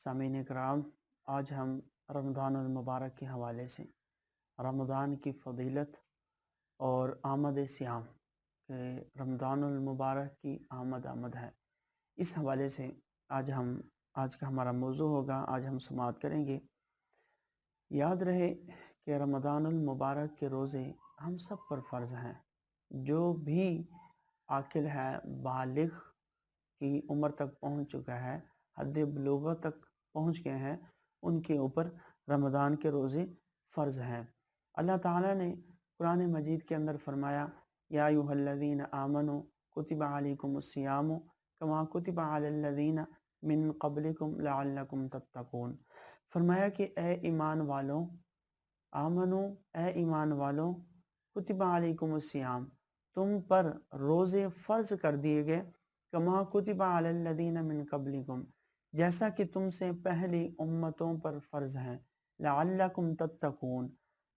سامعین کرام، آج ہم رمضان المبارک کے حوالے سے رمضان کی فضیلت اور آمد سیام کہ رمضان المبارک کی آمد ہے، اس حوالے سے آج کا ہمارا موضوع ہوگا۔ آج ہم سماعت کریں گے۔ یاد رہے کہ رمضان المبارک کے روزے ہم سب پر فرض ہیں۔ جو بھی عاقل ہے، بالغ کی عمر تک پہنچ چکا ہے، حد بلوغت تک پہنچ گئے ہیں، ان کے اوپر رمضان کے روزے فرض ہیں۔ اللہ تعالیٰ نے قرآن مجید کے اندر فرمایا، یا ایھا الذین آمنوا کتب علیکم الصیام کما کتب علی الذین من قبلکم لعلکم تتقون۔ فرمایا کہ اے ایمان والوں، اے ایمان والوں، کتب علیکم الصیام، تم پر روزے فرض کر دیے گئے، کما کتب علی الذین من قبلکم، جیسا کہ تم سے پہلی امتوں پر فرض ہیں، لعلکم تتقون،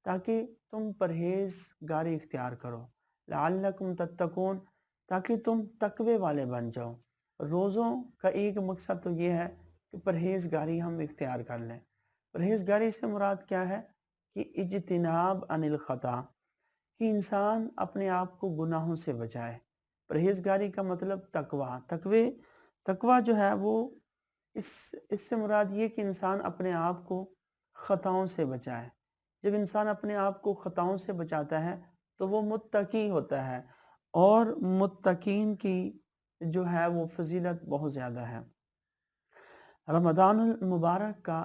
تاکہ تم پرہیزگاری اختیار کرو، لعلکم تتقون، تاکہ تم تقوی والے بن جاؤ۔ روزوں کا ایک مقصد تو یہ ہے کہ پرہیزگاری ہم اختیار کر لیں۔ پرہیزگاری سے مراد کیا ہے؟ کہ اجتناب عن الخطا، کہ انسان اپنے آپ کو گناہوں سے بچائے۔ پرہیزگاری کا مطلب تقوی جو ہے وہ اس سے مراد یہ کہ انسان اپنے آپ کو خطاؤں سے بچائے۔ جب انسان اپنے آپ کو خطاؤں سے بچاتا ہے تو وہ متقی ہوتا ہے، اور متقین کی جو ہے وہ فضیلت بہت زیادہ ہے۔ رمضان المبارک کا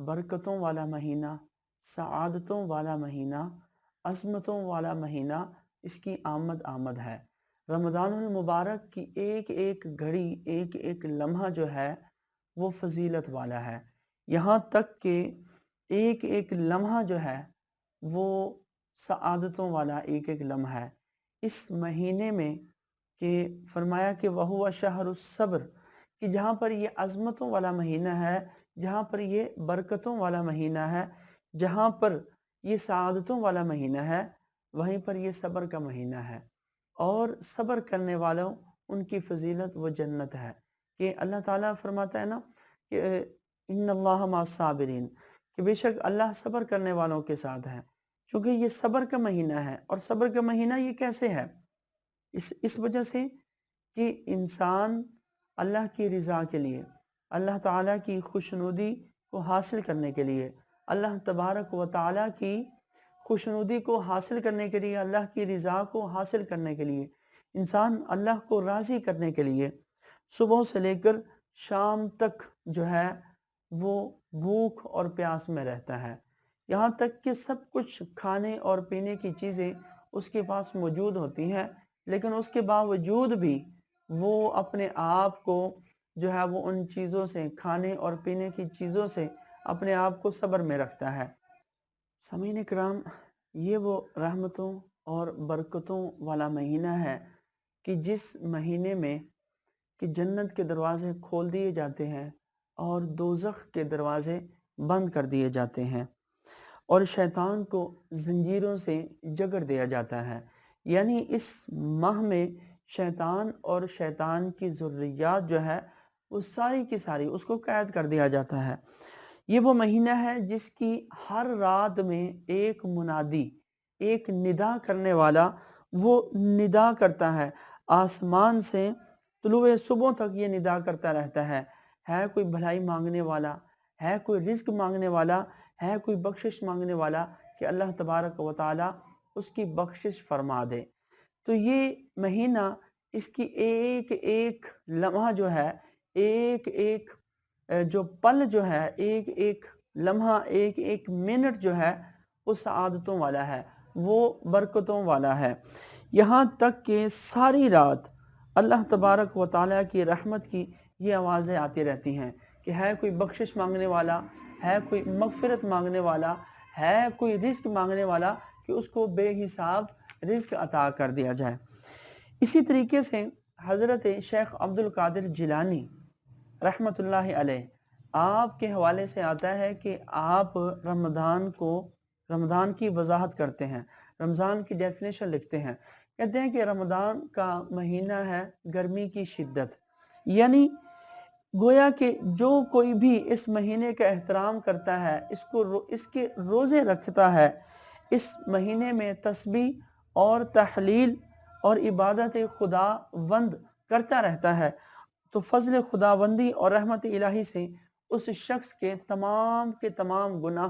برکتوں والا مہینہ، سعادتوں والا مہینہ، عظمتوں والا مہینہ، اس کی آمد ہے۔ رمضان المبارک کی ایک ایک گھڑی، ایک ایک لمحہ جو ہے وہ فضیلت والا ہے، یہاں تک کہ ایک ایک لمحہ جو ہے وہ سعادتوں والا ایک ایک لمحہ ہے۔ اس مہینے میں کہ فرمایا کہ وَهُوَ شَهْرُ الصَّبْرِ، کہ جہاں پر یہ عظمتوں والا مہینہ ہے، جہاں پر یہ برکتوں والا مہینہ ہے، جہاں پر یہ سعادتوں والا مہینہ ہے، وہیں پر یہ صبر کا مہینہ ہے، اور صبر کرنے والوں ان کی فضیلت وہ جنت ہے۔ کہ اللہ تعالیٰ فرماتا ہے نا کہ ان اللہ مع الصابرین، کہ بے شک اللہ صبر کرنے والوں کے ساتھ ہے۔ چونکہ یہ صبر کا مہینہ ہے، اور صبر کا مہینہ یہ کیسے ہے؟ اس وجہ سے کہ انسان اللہ کی رضا کے لیے، اللہ تعالیٰ کی خوشنودی کو حاصل کرنے کے لیے، اللہ تبارک و تعالیٰ کی خوشنودی کو حاصل کرنے کے لیے، اللہ کی رضا کو حاصل کرنے کے لیے، انسان اللہ کو راضی کرنے کے لیے صبح سے لے کر شام تک جو ہے وہ بھوک اور پیاس میں رہتا ہے، یہاں تک کہ سب کچھ کھانے اور پینے کی چیزیں اس کے پاس موجود ہوتی ہیں، لیکن اس کے باوجود بھی وہ اپنے آپ کو جو ہے وہ ان چیزوں سے، کھانے اور پینے کی چیزوں سے اپنے آپ کو صبر میں رکھتا ہے۔ سامعین کرام، یہ وہ رحمتوں اور برکتوں والا مہینہ ہے کہ جس مہینے میں کہ جنت کے دروازے کھول دیے جاتے ہیں اور دوزخ کے دروازے بند کر دیے جاتے ہیں، اور شیطان کو زنجیروں سے جکڑ دیا جاتا ہے۔ یعنی اس ماہ میں شیطان اور شیطان کی ذریات جو ہے وہ ساری کی ساری اس کو قید کر دیا جاتا ہے۔ یہ وہ مہینہ ہے جس کی ہر رات میں ایک منادی، ایک ندا کرنے والا وہ ندا کرتا ہے، آسمان سے طلوع صبح تک یہ ندا کرتا رہتا ہے کوئی بھلائی مانگنے والا، ہے کوئی رزق مانگنے والا، ہے کوئی بخشش مانگنے والا، کہ اللہ تبارک و تعالی اس کی بخشش فرما دے۔ تو یہ مہینہ، اس کی ایک ایک لمحہ جو ہے، ایک ایک جو پل جو ہے، ایک ایک لمحہ، ایک ایک منٹ جو ہے وہ سعادتوں والا ہے، وہ برکتوں والا ہے۔ یہاں تک کہ ساری رات اللہ تبارک و تعالیٰ کی رحمت کی یہ آوازیں آتی رہتی ہیں کہ ہے کوئی بخشش مانگنے والا، ہے کوئی مغفرت مانگنے والا، ہے کوئی رزق مانگنے والا، کہ اس کو بے حساب رزق عطا کر دیا جائے۔ اسی طریقے سے حضرت شیخ عبد القادر جیلانی رحمت اللہ علیہ، آپ کے حوالے سے آتا ہے کہ آپ رمضان کی وضاحت کرتے ہیں، رمضان کی ڈیفینیشن لکھتے ہیں، کہتے ہیں کہ رمضان کا مہینہ ہے گرمی کی شدت، یعنی گویا کہ جو کوئی بھی اس مہینے کا احترام کرتا ہے، اس کے روزے رکھتا ہے، اس مہینے میں تسبیح اور تحلیل اور عبادت خداوند کرتا رہتا ہے، تو فضل خداوندی اور رحمت الہی سے اس شخص کے تمام گناہ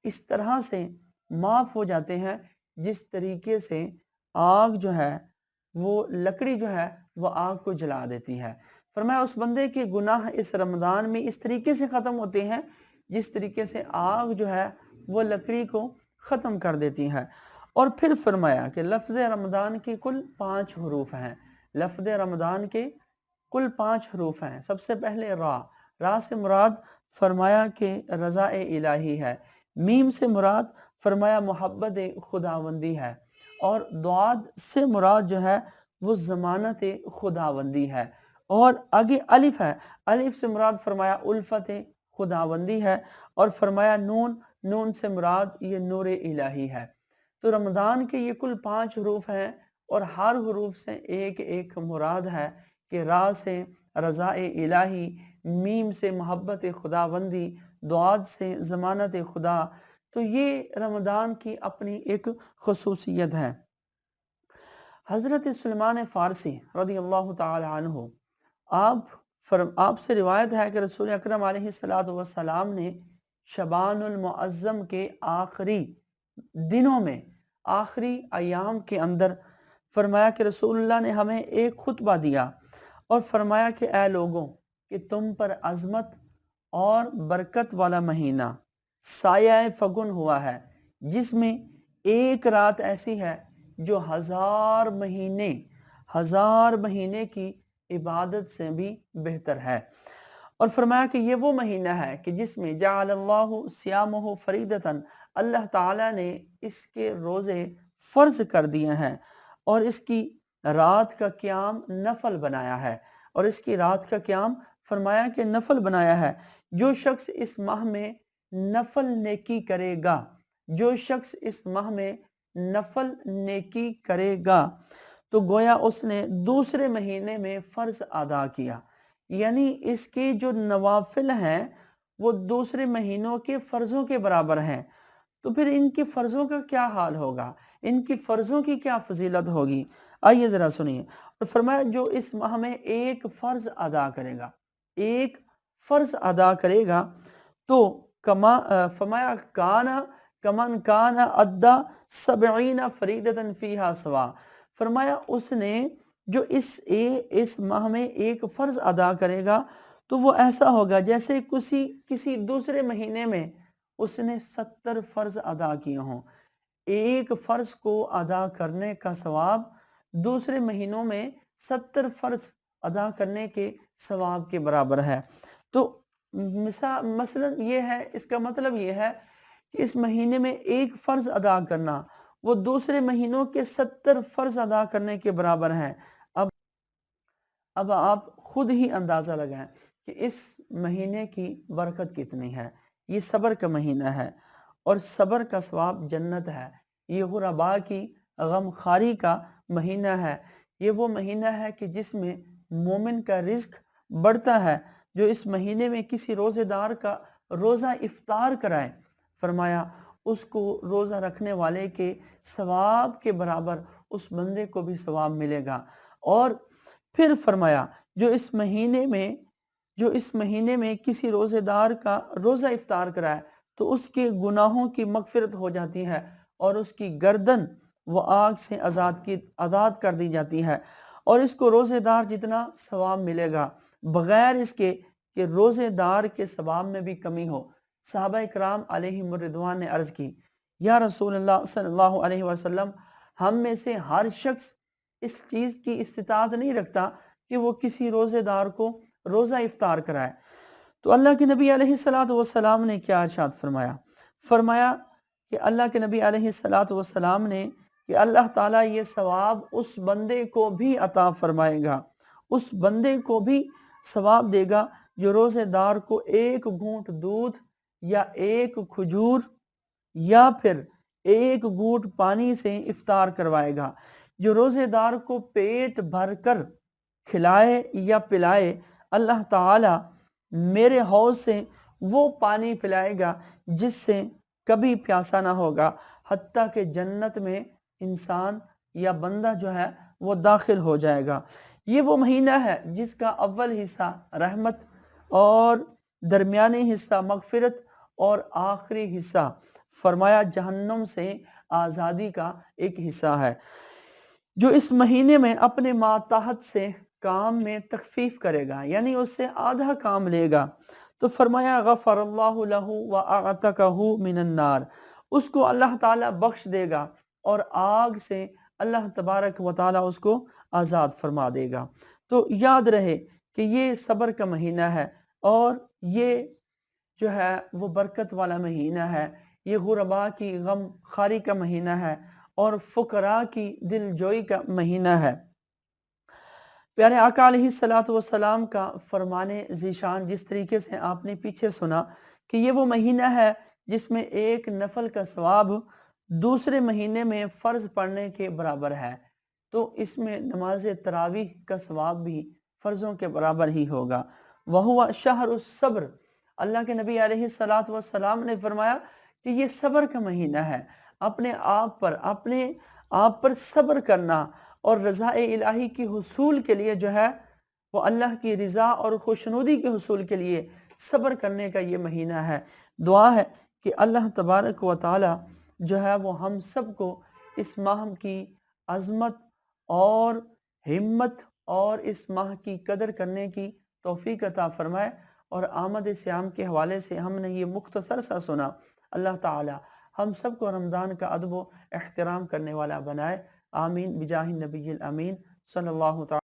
اس طرح سے معاف ہو جاتے ہیں جس طریقے سے آگ جو ہے وہ لکڑی جو ہے وہ آگ کو جلا دیتی ہے۔ فرمایا اس بندے کے گناہ اس رمضان میں اس طریقے سے ختم ہوتے ہیں جس طریقے سے آگ جو ہے وہ لکڑی کو ختم کر دیتی ہے۔ اور پھر فرمایا کہ لفظ رمضان کے کل 5 حروف ہیں۔ لفظ رمضان کے کل 5 حروف ہیں۔ سب سے پہلے را سے مراد فرمایا کہ رضا الہی ہے، میم سے مراد فرمایا محبت خداوندی ہے، اور ضاد سے مراد جو ہے وہ ضمانت خداوندی ہے، اور آگے الف ہے، الف سے مراد فرمایا الفت خداوندی ہے، اور فرمایا نون سے مراد یہ نور الہی ہے۔ تو رمضان کے یہ کل 5 حروف ہیں، اور ہر حروف سے ایک مراد ہے کہ را سے رضا الہی، میم سے محبت خداوندی، ضاد سے ضمانت خدا۔ تو یہ رمضان کی اپنی ایک خصوصیت ہے۔ حضرت سلمان فارسی رضی اللہ تعالی عنہ آپ سے روایت ہے کہ رسول اکرم علیہ السلام نے شعبان المعظم کے آخری دنوں میں، آخری ایام کے اندر فرمایا کہ رسول اللہ نے ہمیں ایک خطبہ دیا اور فرمایا کہ اے لوگوں کہ تم پر عظمت اور برکت والا مہینہ سایہ فگن ہوا ہے، جس میں ایک رات ایسی ہے جو 1000 مہینے کی عبادت سے بھی بہتر ہے، اور فرمایا کہ یہ وہ مہینہ ہے کہ جس میں جعل اللہ صیامہ فریدتاً، اللہ تعالیٰ نے اس کے روزے فرض کر دیے ہیں، اور اس کی رات کا قیام نفل بنایا ہے، اور اس کی رات کا قیام فرمایا کہ نفل بنایا ہے۔ جو شخص اس ماہ میں نفل نیکی کرے گا، جو شخص اس ماہ میں نفل نیکی کرے گا تو گویا اس نے دوسرے مہینے میں فرض ادا کیا، یعنی اس کے جو نوافل ہیں وہ دوسرے مہینوں کے فرضوں کے برابر ہیں۔ تو پھر ان کی فرضوں کا کیا حال ہوگا، ان کی فرضوں کی کیا فضیلت ہوگی؟ آئیے ذرا سنیے۔ اور فرمایا جو اس ماہ میں ایک فرض ادا کرے گا تو فرمایا کمن کانا ادا 70 فریدتاً فیہا سوا، فرمایا اس نے جو اس ماہ میں ایک فرض ادا کرے گا تو وہ ایسا ہوگا جیسے کسی دوسرے مہینے میں اس نے 70 فرض ادا کیے ہوں۔ ایک فرض کو ادا کرنے کا ثواب دوسرے مہینوں میں 70 فرض ادا کرنے کے ثواب کے برابر ہے۔ تو مثلا یہ ہے، اس کا مطلب یہ ہے کہ اس مہینے میں ایک فرض ادا کرنا وہ دوسرے مہینوں کے 70 فرض ادا کرنے کے برابر ہے۔ اب آپ خود ہی اندازہ لگائیں کہ اس مہینے کی برکت کتنی ہے۔ یہ صبر کا مہینہ ہے، اور صبر کا ثواب جنت ہے۔ یہ غرباء کی غم خاری کا مہینہ ہے۔ یہ وہ مہینہ ہے کہ جس میں مومن کا رزق بڑھتا ہے، جو اس مہینے میں کسی روزے دار کا روزہ افطار کرائے، فرمایا اس کو روزہ رکھنے والے کے ثواب کے برابر اس بندے کو بھی ثواب ملے گا۔ اور پھر فرمایا جو اس مہینے میں کسی روزے دار کا روزہ افطار کرائے تو اس کے گناہوں کی مغفرت ہو جاتی ہے، اور اس کی گردن وہ آگ سے آزاد کر دی جاتی ہے، اور اس کو روزے دار جتنا ثواب ملے گا بغیر اس کے کہ روزے دار کے ثواب میں بھی کمی ہو۔ صحابہ اکرام علیہم الرضوان نے عرض کی، یا رسول اللہ صلی اللہ علیہ وسلم، ہم میں سے ہر شخص اس چیز کی استطاعت نہیں رکھتا کہ وہ کسی روزے دار کو روزہ افطار کرائے۔ تو اللہ کے نبی علیہ السلام نے کیا ارشاد فرمایا کہ اللہ کے نبی علیہ السلام نے کہ اللہ تعالیٰ یہ ثواب اس بندے کو بھی عطا فرمائے گا، اس بندے کو بھی ثواب دے گا جو روزے دار کو ایک گھونٹ دودھ یا ایک کھجور یا پھر ایک گھونٹ پانی سے افطار کروائے گا، جو روزے دار کو پیٹ بھر کر کھلائے یا پلائے، اللہ تعالیٰ میرے حوض سے وہ پانی پلائے گا جس سے کبھی پیاسا نہ ہوگا، حتیٰ کہ جنت میں انسان یا بندہ جو ہے وہ داخل ہو جائے گا۔ یہ وہ مہینہ ہے جس کا اول حصہ رحمت اور درمیانی حصہ مغفرت اور آخری حصہ فرمایا جہنم سے آزادی کا ایک حصہ ہے۔ جو اس مہینے میں اپنے ماتحت سے کام میں تخفیف کرے گا، یعنی اس سے آدھا کام لے گا، تو فرمایا غفر اللہ لہ وَأَعْتَقَهُ مِنَ النَّارِ، اس کو اللہ تعالیٰ بخش دے گا اور آگ سے اللہ تبارک و تعالیٰ اس کو آزاد فرما دے گا۔ تو یاد رہے کہ یہ صبر کا مہینہ ہے، اور یہ جو ہے وہ برکت والا مہینہ ہے، یہ غرباء کی غم خاری کا مہینہ ہے اور فقراء کی دل جوئی کا مہینہ ہے۔ پیارے آقا علیہ السلام کا فرمان ذیشان جس طریقے سے آپ نے پیچھے سنا کہ یہ وہ مہینہ ہے جس میں ایک نفل کا ثواب دوسرے مہینے میں فرض پڑھنے کے برابر ہے، تو اس میں نماز تراویح کا ثواب بھی فرضوں کے برابر ہی ہوگا۔ وَهُوَ شَهْرُ الصَّبْرِ، اللہ کے نبی علیہ السلام نے فرمایا کہ یہ صبر کا مہینہ ہے، اپنے آپ پر صبر کرنا اور رضا الہی کی حصول کے لیے جو ہے وہ اللہ کی رضا اور خوشنودی کے حصول کے لیے صبر کرنے کا یہ مہینہ ہے۔ دعا ہے کہ اللہ تبارک و تعالی جو ہے وہ ہم سب کو اس ماہ کی عظمت اور ہمت اور اس ماہ کی قدر کرنے کی توفیق عطا فرمائے، اور آمد سیام کے حوالے سے ہم نے یہ مختصر سا سنا، اللہ تعالی ہم سب کو رمضان کا ادب و احترام کرنے والا بنائے، آمین بجاہ النبی الامین صلی اللہ تعالی